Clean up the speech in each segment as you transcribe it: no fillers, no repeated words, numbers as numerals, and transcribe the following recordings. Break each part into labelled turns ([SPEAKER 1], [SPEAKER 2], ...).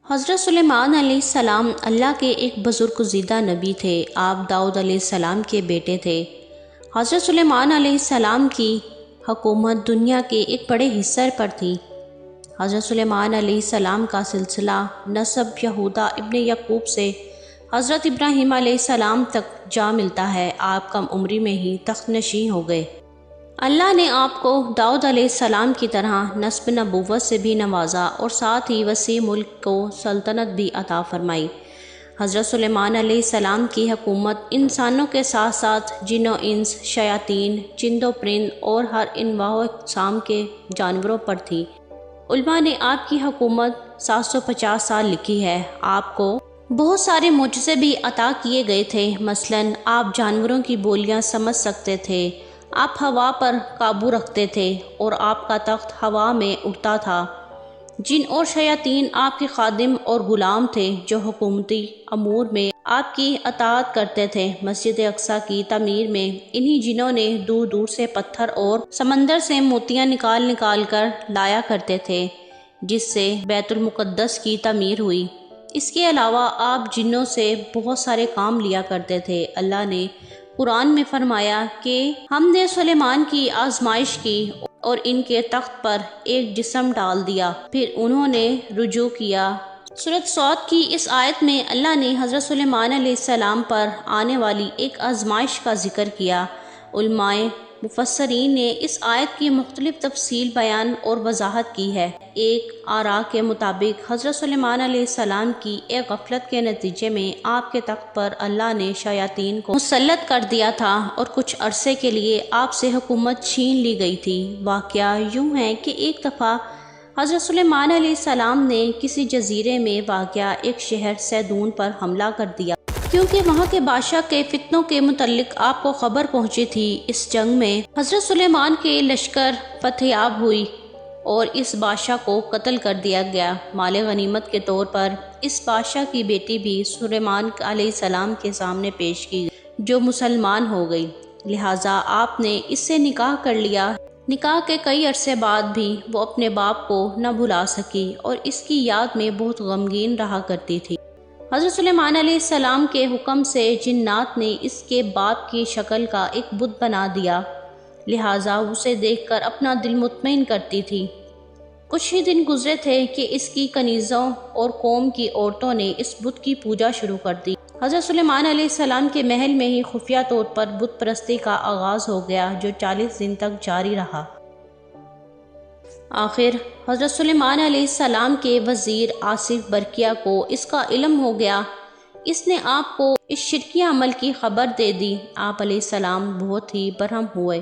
[SPEAKER 1] حضرت سلیمان علیہ السلام اللہ کے ایک بزرگ زیدہ نبی تھے۔ آپ داؤد علیہ السلام کے بیٹے تھے۔ حضرت سلیمان علیہ السلام کی حکومت دنیا کے ایک بڑے حصے پر تھی۔ حضرت سلیمان علیہ السلام کا سلسلہ نسب یہودا ابن یعقوب سے حضرت ابراہیم علیہ السلام تک جا ملتا ہے۔ آپ کم عمری میں ہی تخت نشین ہو گئے۔ اللہ نے آپ کو داؤد علیہ السلام کی طرح نسب نبوت سے بھی نوازا اور ساتھ ہی وسیع ملک کو سلطنت بھی عطا فرمائی۔ حضرت سلیمان علیہ السلام کی حکومت انسانوں کے ساتھ ساتھ جن و انس، شیاطین، چند و پرند اور ہر انواع و اقسام کے جانوروں پر تھی۔ علماء نے آپ کی حکومت 750 سال لکھی ہے۔ آپ کو بہت سارے معجزے بھی عطا کیے گئے تھے۔ مثلاً آپ جانوروں کی بولیاں سمجھ سکتے تھے، آپ ہوا پر قابو رکھتے تھے اور آپ کا تخت ہوا میں اڑتا تھا۔ جن اور شیاطین آپ کے خادم اور غلام تھے جو حکومتی امور میں آپ کی اطاعت کرتے تھے۔ مسجد اقصیٰ کی تعمیر میں انہی جنوں نے دور دور سے پتھر اور سمندر سے موتیاں نکال کر لایا کرتے تھے، جس سے بیت المقدس کی تعمیر ہوئی۔ اس کے علاوہ آپ جنوں سے بہت سارے کام لیا کرتے تھے۔ اللہ نے قرآن میں فرمایا کہ ہم نے سلیمان کی آزمائش کی اور ان کے تخت پر ایک جسم ڈال دیا، پھر انہوں نے رجوع کیا۔ سورۃ صاد کی اس آیت میں اللہ نے حضرت سلیمان علیہ السلام پر آنے والی ایک آزمائش کا ذکر کیا۔ علماء مفسرین نے اس آیت کی مختلف تفصیل بیان اور وضاحت کی ہے۔ ایک آراء کے مطابق حضرت سلیمان علیہ السلام کی ایک غفلت کے نتیجے میں آپ کے تخت پر اللہ نے شیاطین کو مسلط کر دیا تھا اور کچھ عرصے کے لیے آپ سے حکومت چھین لی گئی تھی۔ واقعہ یوں ہے کہ ایک دفعہ حضرت سلیمان علیہ السلام نے کسی جزیرے میں واقع ایک شہر سیدون پر حملہ کر دیا، کیونکہ وہاں کے بادشاہ کے فتنوں کے متعلق آپ کو خبر پہنچی تھی۔ اس جنگ میں حضرت سلیمان کے لشکر فتح یاب ہوئی اور اس بادشاہ کو قتل کر دیا گیا۔ مال غنیمت کے طور پر اس بادشاہ کی بیٹی بھی سلیمان علیہ السلام کے سامنے پیش کی گئی، جو مسلمان ہو گئی، لہٰذا آپ نے اس سے نکاح کر لیا۔ نکاح کے کئی عرصے بعد بھی وہ اپنے باپ کو نہ بھلا سکی اور اس کی یاد میں بہت غمگین رہا کرتی تھی۔ حضرت سلیمان علیہ السلام کے حکم سے جنات نے اس کے باپ کی شکل کا ایک بت بنا دیا، لہٰذا اسے دیکھ کر اپنا دل مطمئن کرتی تھی۔ کچھ ہی دن گزرے تھے کہ اس کی کنیزوں اور قوم کی عورتوں نے اس بت کی پوجا شروع کر دی۔ حضرت سلیمان علیہ السلام کے محل میں ہی خفیہ طور پر بت پرستی کا آغاز ہو گیا، جو 40 دن تک جاری رہا۔ آخر حضرت سلیمان علیہ السلام کے وزیر آصف برقیہ کو اس کا علم ہو گیا۔ اس نے آپ کو اس شرکی عمل کی خبر دے دی۔ آپ علیہ السلام بہت ہی برہم ہوئے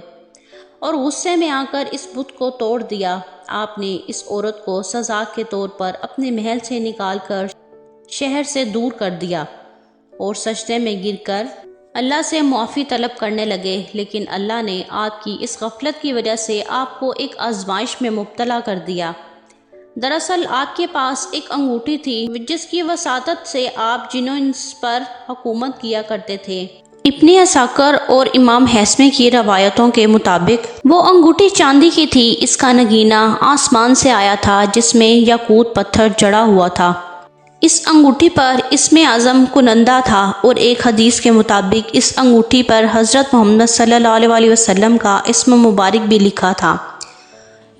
[SPEAKER 1] اور غصے میں آ کر اس بت کو توڑ دیا۔ آپ نے اس عورت کو سزا کے طور پر اپنے محل سے نکال کر شہر سے دور کر دیا اور سجدے میں گر کر اللہ سے معافی طلب کرنے لگے، لیکن اللہ نے آپ کی اس غفلت کی وجہ سے آپ کو ایک آزمائش میں مبتلا کر دیا۔ دراصل آپ کے پاس ایک انگوٹھی تھی جس کی وساطت سے آپ جن و انس پر حکومت کیا کرتے تھے۔ ابن عساکر اور امام ہیثمی کی روایتوں کے مطابق وہ انگوٹھی چاندی کی تھی۔ اس کا نگینہ آسمان سے آیا تھا جس میں یاقوت پتھر جڑا ہوا تھا۔ اس انگوٹھی پر اسم اعظم کنندہ تھا اور ایک حدیث کے مطابق اس انگوٹھی پر حضرت محمد صلی اللہ علیہ وسلم کا اسم مبارک بھی لکھا تھا۔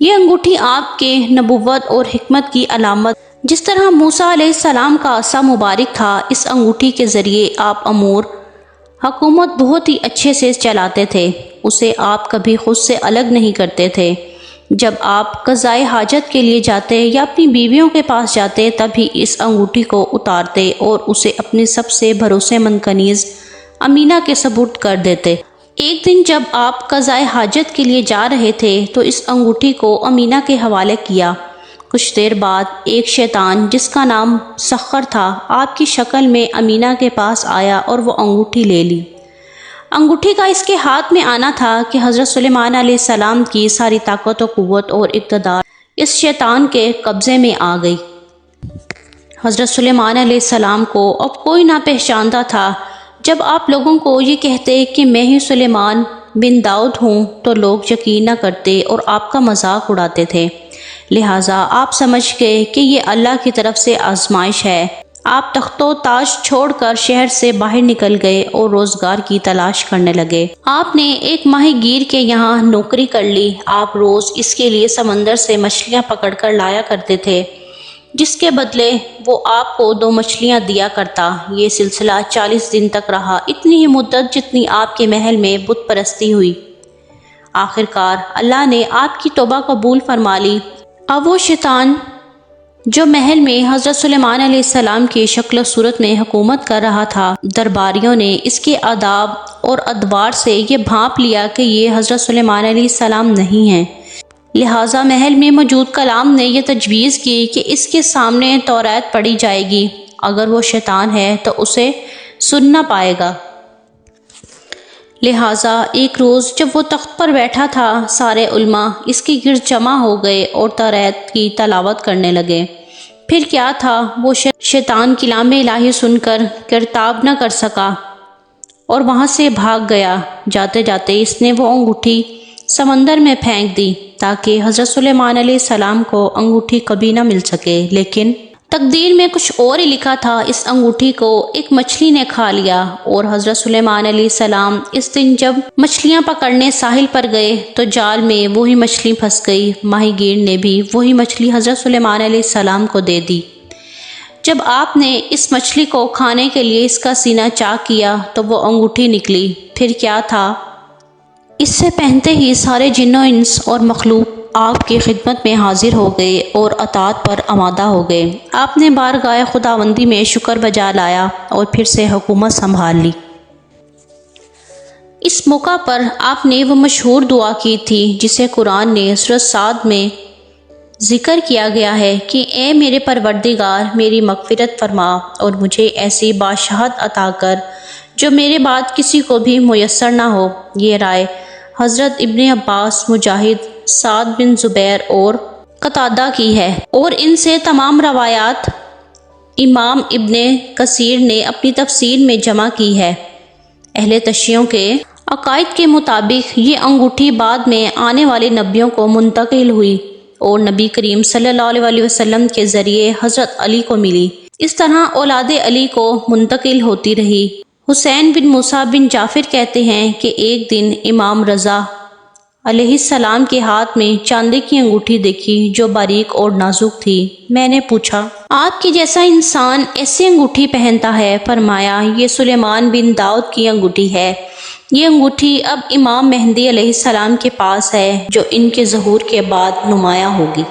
[SPEAKER 1] یہ انگوٹھی آپ کے نبوت اور حکمت کی علامت، جس طرح موسیٰ علیہ السلام کا عصا مبارک تھا۔ اس انگوٹھی کے ذریعے آپ امور حکومت بہت ہی اچھے سے چلاتے تھے، اسے آپ کبھی خود سے الگ نہیں کرتے تھے۔ جب آپ قضائے حاجت کے لیے جاتے یا اپنی بیویوں کے پاس جاتے تب ہی اس انگوٹھی کو اتارتے اور اسے اپنی سب سے بھروسے مند کنیز امینہ کے سپرد کر دیتے۔ ایک دن جب آپ قضائے حاجت کے لیے جا رہے تھے تو اس انگوٹھی کو امینہ کے حوالے کیا۔ کچھ دیر بعد ایک شیطان جس کا نام سخر تھا آپ کی شکل میں امینہ کے پاس آیا اور وہ انگوٹھی لے لی۔ انگوٹھی کا اس کے ہاتھ میں آنا تھا کہ حضرت سلیمان علیہ السلام کی ساری طاقت و قوت اور اقتدار اس شیطان کے قبضے میں آ گئی۔ حضرت سلیمان علیہ السلام کو اب کوئی نہ پہچانتا تھا۔ جب آپ لوگوں کو یہ کہتے کہ میں ہی سلیمان بن داؤد ہوں تو لوگ یقین نہ کرتے اور آپ کا مذاق اڑاتے تھے، لہٰذا آپ سمجھ گئے کہ یہ اللہ کی طرف سے آزمائش ہے۔ آپ تخت و تاج چھوڑ کر شہر سے باہر نکل گئے اور روزگار کی تلاش کرنے لگے۔ آپ نے ایک ماہی گیر کے یہاں نوکری کر لی۔ آپ روز اس کے لیے سمندر سے مچھلیاں پکڑ کر لایا کرتے تھے، جس کے بدلے وہ آپ کو 2 مچھلیاں دیا کرتا۔ یہ سلسلہ 40 دن تک رہا، اتنی ہی مدت جتنی آپ کے محل میں بت پرستی ہوئی۔ آخرکار اللہ نے آپ کی توبہ قبول فرما لی۔ اب وہ شیطان جو محل میں حضرت سلیمان علیہ السلام کی شکل و صورت میں حکومت کر رہا تھا، درباریوں نے اس کے آداب اور ادوار سے یہ بھانپ لیا کہ یہ حضرت سلیمان علیہ السلام نہیں ہیں۔ لہٰذا محل میں موجود کلام نے یہ تجویز کی کہ اس کے سامنے توریت پڑھی جائے گی، اگر وہ شیطان ہے تو اسے سن نہ پائے گا۔ لہٰذا ایک روز جب وہ تخت پر بیٹھا تھا، سارے علماء اس کے گرد جمع ہو گئے اور توریت کی تلاوت کرنے لگے۔ پھر کیا تھا، وہ شیطان کلام الہی سن کر کرتاب نہ کر سکا اور وہاں سے بھاگ گیا۔ جاتے جاتے اس نے وہ انگوٹھی سمندر میں پھینک دی تاکہ حضرت سلیمان علیہ السلام کو انگوٹھی کبھی نہ مل سکے، لیکن تقدیر میں کچھ اور ہی لکھا تھا۔ اس انگوٹھی کو ایک مچھلی نے کھا لیا اور حضرت سلیمان علیہ السلام اس دن جب مچھلیاں پکڑنے ساحل پر گئے تو جال میں وہی مچھلی پھنس گئی۔ ماہی گیر نے بھی وہی مچھلی حضرت سلیمان علیہ السلام کو دے دی۔ جب آپ نے اس مچھلی کو کھانے کے لیے اس کا سینہ چاک کیا تو وہ انگوٹھی نکلی۔ پھر کیا تھا، اس سے پہنتے ہی سارے جن و انس اور مخلوق آپ کی خدمت میں حاضر ہو گئے اور اطاعت پر آمادہ ہو گئے۔ آپ نے بارگاہ خداوندی میں شکر بجا لایا اور پھر سے حکومت سنبھال لی۔ اس موقع پر آپ نے وہ مشہور دعا کی تھی جسے قرآن نے سورۃ صاد میں ذکر کیا گیا ہے کہ اے میرے پروردگار، میری مغفرت فرما اور مجھے ایسی بادشاہت عطا کر جو میرے بعد کسی کو بھی میسر نہ ہو۔ یہ رائے حضرت ابن عباس، مجاہد، سعد بن زبیر اور قتادہ کی ہے، اور ان سے تمام روایات امام ابن کثیر نے اپنی تفسیر میں جمع کی ہے۔ اہل تشیع کے عقائد کے مطابق یہ انگوٹھی بعد میں آنے والے نبیوں کو منتقل ہوئی اور نبی کریم صلی اللہ علیہ وسلم کے ذریعے حضرت علی کو ملی۔ اس طرح اولاد علی کو منتقل ہوتی رہی۔ حسین بن موسیٰ بن جعفر کہتے ہیں کہ ایک دن امام رضا علیہ السلام کے ہاتھ میں چاندی کی انگوٹھی دیکھی جو باریک اور نازک تھی۔ میں نے پوچھا، آپ کے جیسا انسان ایسی انگوٹھی پہنتا ہے؟ فرمایا، یہ سلیمان بن داؤد کی انگوٹھی ہے۔ یہ انگوٹھی اب امام مہدی علیہ السلام کے پاس ہے جو ان کے ظہور کے بعد نمایاں ہوگی۔